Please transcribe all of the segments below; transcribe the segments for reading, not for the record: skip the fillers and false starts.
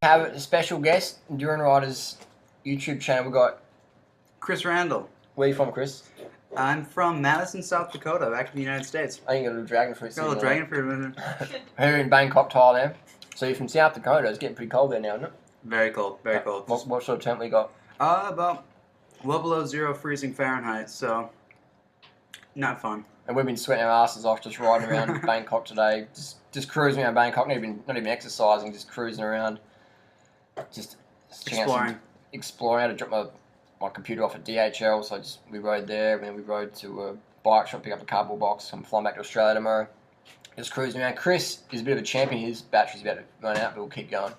have a special guest, Durianriders YouTube channel. We've got Chris Randall. Where are you from, Chris? I'm from Madison, South Dakota, back in the United States. I think you got a little dragon fruit. Got a little dragon fruit. Here in Bangkok, Thailand. So you're from South Dakota. It's getting pretty cold there now, isn't it? Very cold, very cold. What sort of temp we got? About well below 0 freezing Fahrenheit, so not fun. And we've been sweating our asses off just riding around Bangkok today. Just cruising around Bangkok, not even exercising, just cruising around. Just Exploring. Exploring. I had to drop my computer off at DHL, so we rode there, and then we rode to a bike shop, pick up a cardboard box. I'm flying back to Australia tomorrow. Just cruising around. Chris is a bit of a champion. His battery's about to run out, but we'll keep going.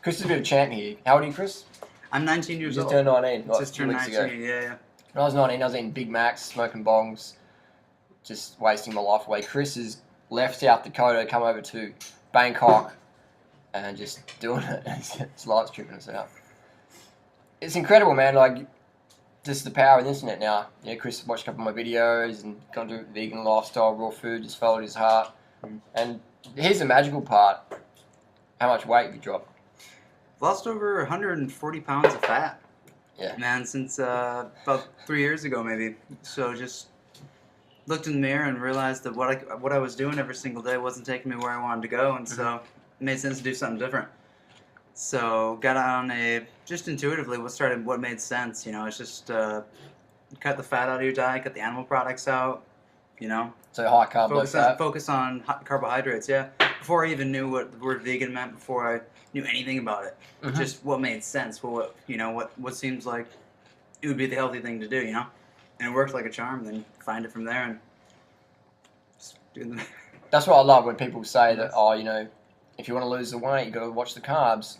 Chris is a bit of a champion here. How old are you, Chris? I'm 19 years old. Just turned 19. Just turned 19, yeah. When I was 19, I was eating Big Macs, smoking bongs, just wasting my life away. Chris has left South Dakota, come over to Bangkok, and just doing it. His life's tripping us out. It's incredible, man. Like, just the power of the internet now. Yeah, Chris watched a couple of my videos and gone to vegan lifestyle, raw food, just followed his heart. And here's the magical part. How much weight have you dropped? Lost over 140 pounds of fat. Yeah. Man, since about 3 years ago, maybe. So just looked in the mirror and realized that what I was doing every single day wasn't taking me where I wanted to go, and so it made sense to do something different. So got on just intuitively what made sense. You know, it's just cut the fat out of your diet, cut the animal products out. You know. So high carb, low fat. Focus on carbohydrates. Yeah. Before I even knew what the word vegan meant, before I knew anything about it, just what made sense. What seems like it would be the healthy thing to do. You know, and it worked like a charm. Then find it from there and just do the. That's what I love when people say that. Oh, you know, if you want to lose the weight, you got to watch the carbs.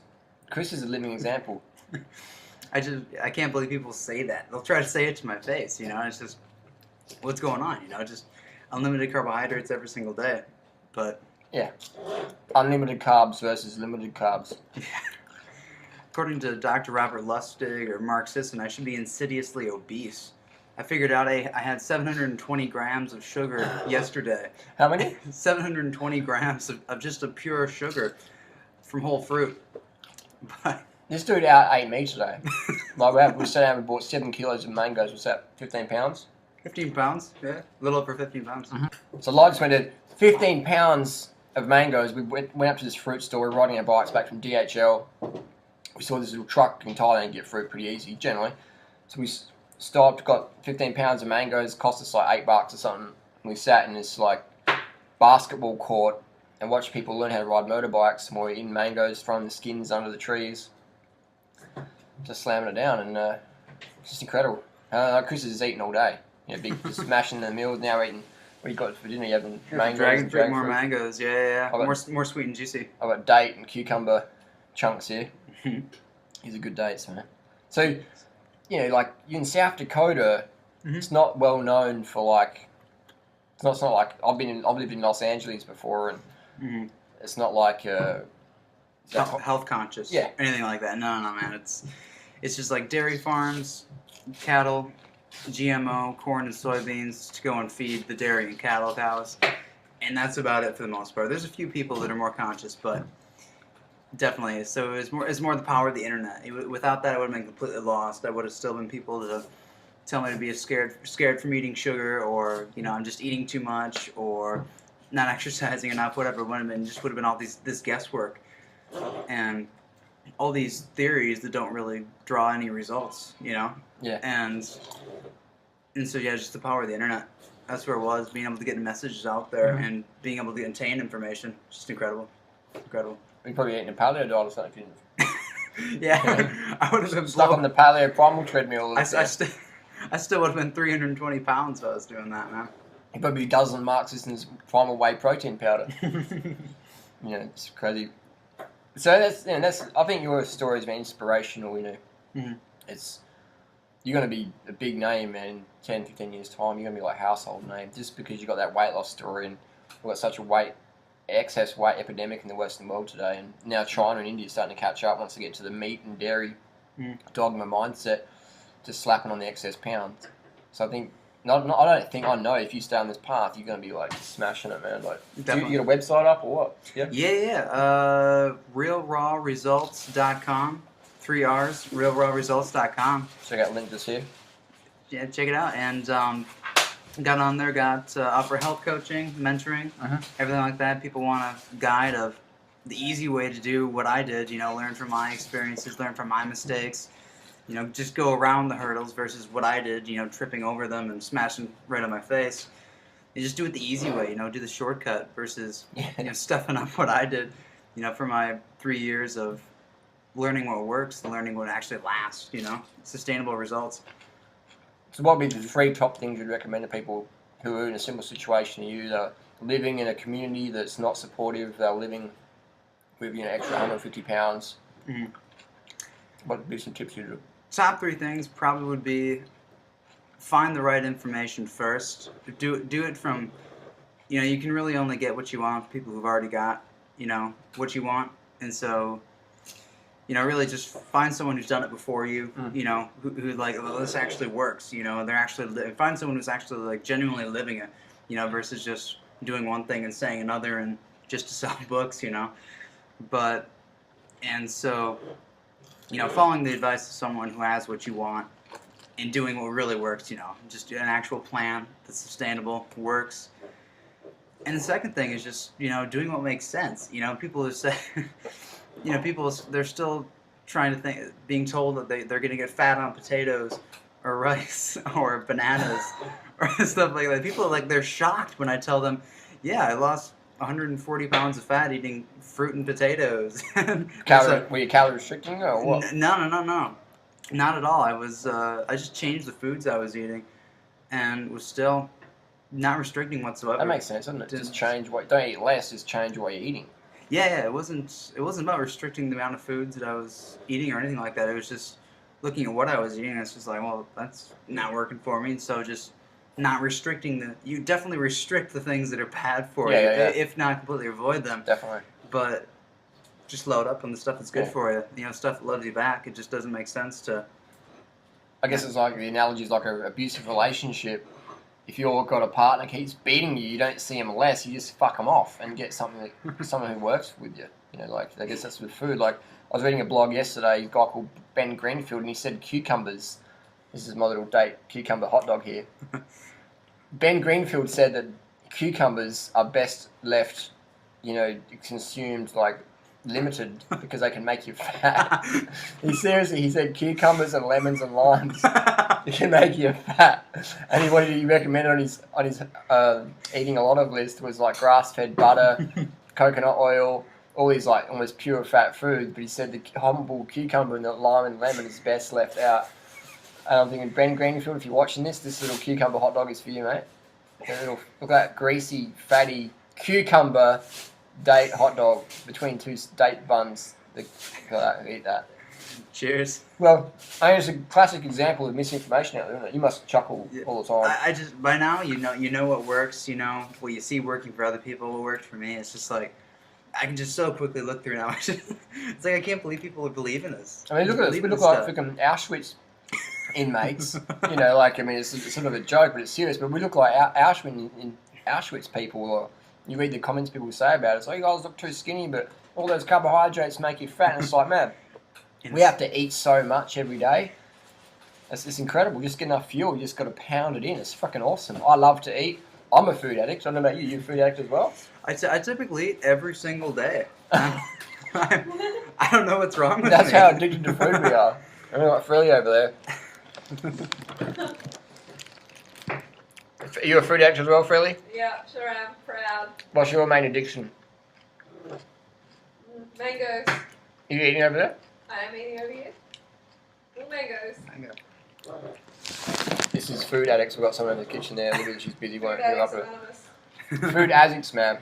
Chris is a living example. I can't believe people say that. They'll try to say it to my face. You know, it's just what's going on. You know, just unlimited carbohydrates every single day, but. Yeah. Unlimited carbs versus limited carbs. According to Dr. Robert Lustig or Mark Sisson, I should be insidiously obese. I figured out I had 720 grams of sugar yesterday. How many? 720 grams of just a pure sugar from whole fruit. But this dude ate me today. Like we sat down and bought 7 kilos of mangoes. What's that? 15 pounds? 15 pounds? Yeah. A little over 15 pounds. So I just went to 15 pounds of mangoes. We went up to this fruit store. We're riding our bikes back from DHL. We saw this little truck in Thailand get fruit pretty easy, generally. So we stopped, got 15 pounds of mangoes, cost us like $8 or something. And we sat in this like basketball court and watched people learn how to ride motorbikes. And we're eating mangoes, throwing the skins under the trees, just slamming it down, and it's just incredible. Chris is eating all day. You know, just smashing the meals. Now eating. What you got for dinner? You having mangoes? Dragon fruit, more mangoes. Yeah. More sweet and juicy. I've got date and cucumber chunks here. These are good dates, man. So, you know, like in South Dakota, it's not well known for like. It's not like I've lived in Los Angeles before, and it's not like health conscious. Yeah. Anything like that? No, man. It's just like dairy farms, cattle. GMO, corn and soybeans to go and feed the dairy and cattle cows, and that's about it for the most part. There's a few people that are more conscious, but definitely. So it's more the power of the internet. Without that, I would have been completely lost. I would have still been people to tell me to be scared from eating sugar, or I'm just eating too much, or not exercising enough. Whatever it would have been all this guesswork, and all these theories that don't really draw any results. Yeah. And so just the power of the internet. That's where it was, being able to get the messages out there and being able to obtain information. Just incredible. Incredible. You probably eating a paleo diet or something. Yeah. I would have been stuck on the paleo primal treadmill. I still would have been 320 pounds if I was doing that, man. You'd probably be dozen Mark Sisson's primal whey protein powder. It's crazy. So that's. I think your story has been inspirational. You're going to be a big name, man. In 10, 15 years' time, you're going to be like a household name just because you got that weight loss story, and we've got such a excess weight epidemic in the Western world today, and now China and India are starting to catch up once they get to the meat and dairy dogma mindset, just slapping on the excess pounds. So I think I know if you stay on this path, you're going to be like smashing it, man. Like, do Definitely. you get a website up or what? Yeah. Yeah. RealRawResults.com. 3 R's. RealRawResults.com. Check out link just here. Yeah, check it out. And got on there, got offer health coaching, mentoring, everything like that. People want a guide of the easy way to do what I did, learn from my experiences, learn from my mistakes, just go around the hurdles versus what I did, tripping over them and smashing right on my face. You just do it the easy way, do the shortcut versus, stuffing up what I did, for my 3 years of learning what works, learning what actually lasts, sustainable results. So what would be the 3 top things you'd recommend to people who are in a similar situation to you, that are living in a community that's not supportive, they're living with extra 150 pounds? What would be some tips you do? Top 3 things probably would be find the right information first. Do it from, you can really only get what you want from people who've already got, what you want. And so, really just find someone who's done it before you, who like, oh, this actually works, they're actually, find someone who's actually like genuinely living it, versus just doing one thing and saying another and just to sell books, and so, following the advice of someone who has what you want and doing what really works, just an actual plan that's sustainable, works. And the second thing is just, doing what makes sense. People who say, they're still trying to think, being told that they're going to get fat on potatoes or rice or bananas or stuff like that. People they're shocked when I tell them, yeah, I lost 140 pounds of fat eating fruit and potatoes. Were you calorie restricting or what? No. Not at all. I just changed the foods I was eating and was still not restricting whatsoever. That makes sense, doesn't it? Just change don't eat less, just change what you're eating. Yeah, it wasn't about restricting the amount of foods that I was eating or anything like that. It was just looking at what I was eating and it's just like, well, that's not working for me. And so just not restricting you definitely restrict the things that are bad for you, if not completely avoid them. Definitely. But just load up on the stuff that's good for you. Stuff that loves you back. It just doesn't make sense to. I guess it's like the analogy is like an abusive relationship. If you've got a partner who keeps beating you, you don't see him less. You just fuck him off and get someone who works with you. I guess that's with food. Like I was reading a blog yesterday. A guy called Ben Greenfield, and he said cucumbers. This is my little date cucumber hot dog here. Ben Greenfield said that cucumbers are best left, consumed like limited because they can make you fat. He said cucumbers and lemons and limes can make you fat. And he recommended on his eating a lot of list was like grass-fed butter, coconut oil, all these like almost pure fat foods. But he said the humble cucumber and the lime and lemon is best left out. And I'm thinking, Ben Greenfield, if you're watching this little cucumber hot dog is for you, mate. Look at that greasy, fatty cucumber date hot dog between 2 date buns. Eat that. Cheers. Well, it's a classic example of misinformation out there, isn't it? You must chuckle all the time. I just by now you know what works. What you see working for other people, what worked for me. It's just like I can just so quickly look through now. It's like I can't believe people believe in this. I mean, look at this. We look like freaking Auschwitz inmates. It's sort of a joke, but it's serious. But we look like Auschwitz people. Or you read the comments people say about it. It's like, you guys look too skinny, but all those carbohydrates make you fat. And it's like, man, we have to eat so much every day. It's incredible. Just get enough fuel. You just got to pound it in. It's fucking awesome. I love to eat. I'm a food addict. I don't know about you. You're a food addict as well? I typically eat every single day. I don't know what's wrong with me. That's how addicted to food we are. I mean, like Freely over there. Are you a food addict as well, Freely? Yeah, sure am. Proud. What's your main addiction? Mangoes. Are you eating over there? I am eating over here. Mangoes. Mango. This is food addicts. We've got someone in the kitchen there. Look at she's busy. Won't Food give up Addicts it. Anonymous. Food addicts, man.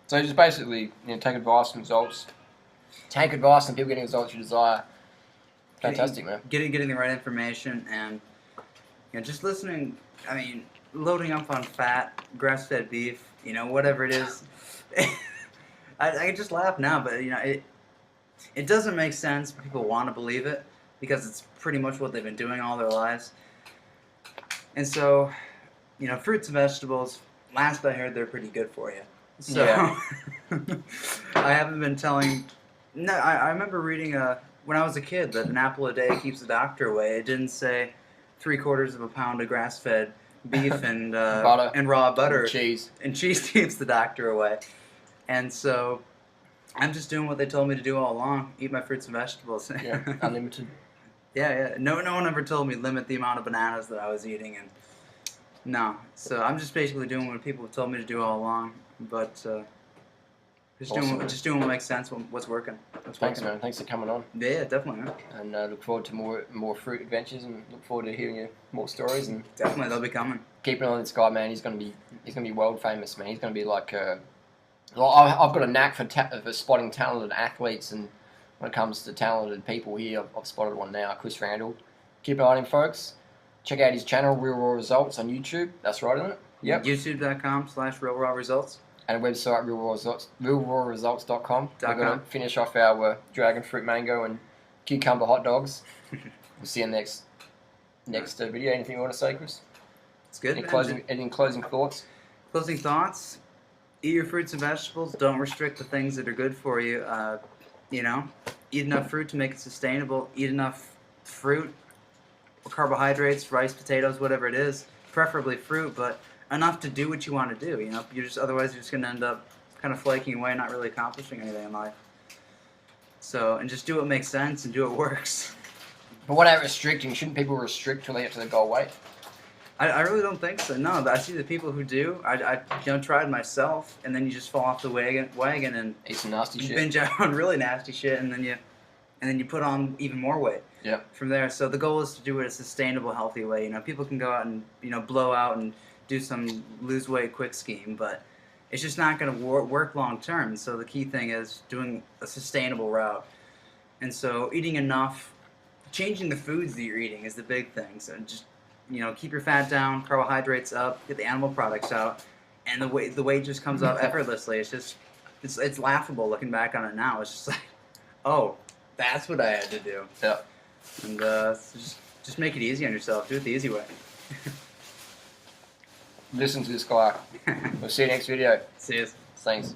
So just basically, take advice from results. Take advice from people getting results you desire. Fantastic, man. Getting the right information and just listening. I mean, loading up on fat, grass-fed beef, whatever it is. I just laugh now, but it doesn't make sense. People want to believe it because it's pretty much what they've been doing all their lives. And so, fruits and vegetables. Last I heard, they're pretty good for you. So Yeah. I haven't been telling. No, I remember reading when I was a kid that an apple a day keeps the doctor away. It didn't say 3/4 of a pound of grass-fed beef and Butter. and raw butter And cheese. cheese keeps the doctor away. And so I'm just doing what they told me to do all along: eat my fruits and vegetables. Yeah, unlimited. Yeah. No one ever told me limit the amount of bananas that I was eating, and no. So I'm just basically doing what people have told me to do all along, but Awesome, man. just doing what makes sense, what's working. Thanks, man. Thanks for coming on. Yeah, definitely, man. And look forward to more fruit adventures, and look forward to hearing your more stories. And Definitely, they'll be coming. keep an eye on this guy, man. He's gonna be world famous, man. He's gonna be like. Well, I've got a knack for spotting talented athletes, and when it comes to talented people here, I've spotted one now, Chris Randall. Keep an eye on him, folks. Check out his channel, Real Raw Results, on YouTube. That's right, isn't it? Yep. YouTube.com/realrawresults. And a website, realrawresults.com. We're .com. going to finish off our dragon fruit, mango, and cucumber hot dogs. We'll see you next video. Anything you want to say, Chris? It's good. Any closing thoughts? Closing thoughts: eat your fruits and vegetables. Don't restrict the things that are good for you. Eat enough fruit to make it sustainable. Eat enough fruit, carbohydrates, rice, potatoes, whatever it is. Preferably fruit, but enough to do what you want to do. Otherwise you're just going to end up kind of flaking away, not really accomplishing anything in life. So, and just do what makes sense and do what works. But what about restricting? Shouldn't people restrict till they get to the goal weight? I really don't think so. No, but I see the people who do. I tried myself, and then you just fall off the wagon and Eat some nasty you shit. binge out on really nasty shit, and then you put on even more weight. Yeah. From there, so the goal is to do it a sustainable, healthy way. People can go out and blow out and do some lose weight quick scheme, but it's just not going to work long term. So the key thing is doing a sustainable route. And so eating enough, changing the foods that you're eating is the big thing. So just keep your fat down, carbohydrates up, get the animal products out, and the weight just comes up effortlessly. It's laughable looking back on it now. It's just like, oh, that's what I had to do. Yeah. And just make it easy on yourself. Do it the easy way. Listen to this guy. We'll see you next video. See you. Thanks.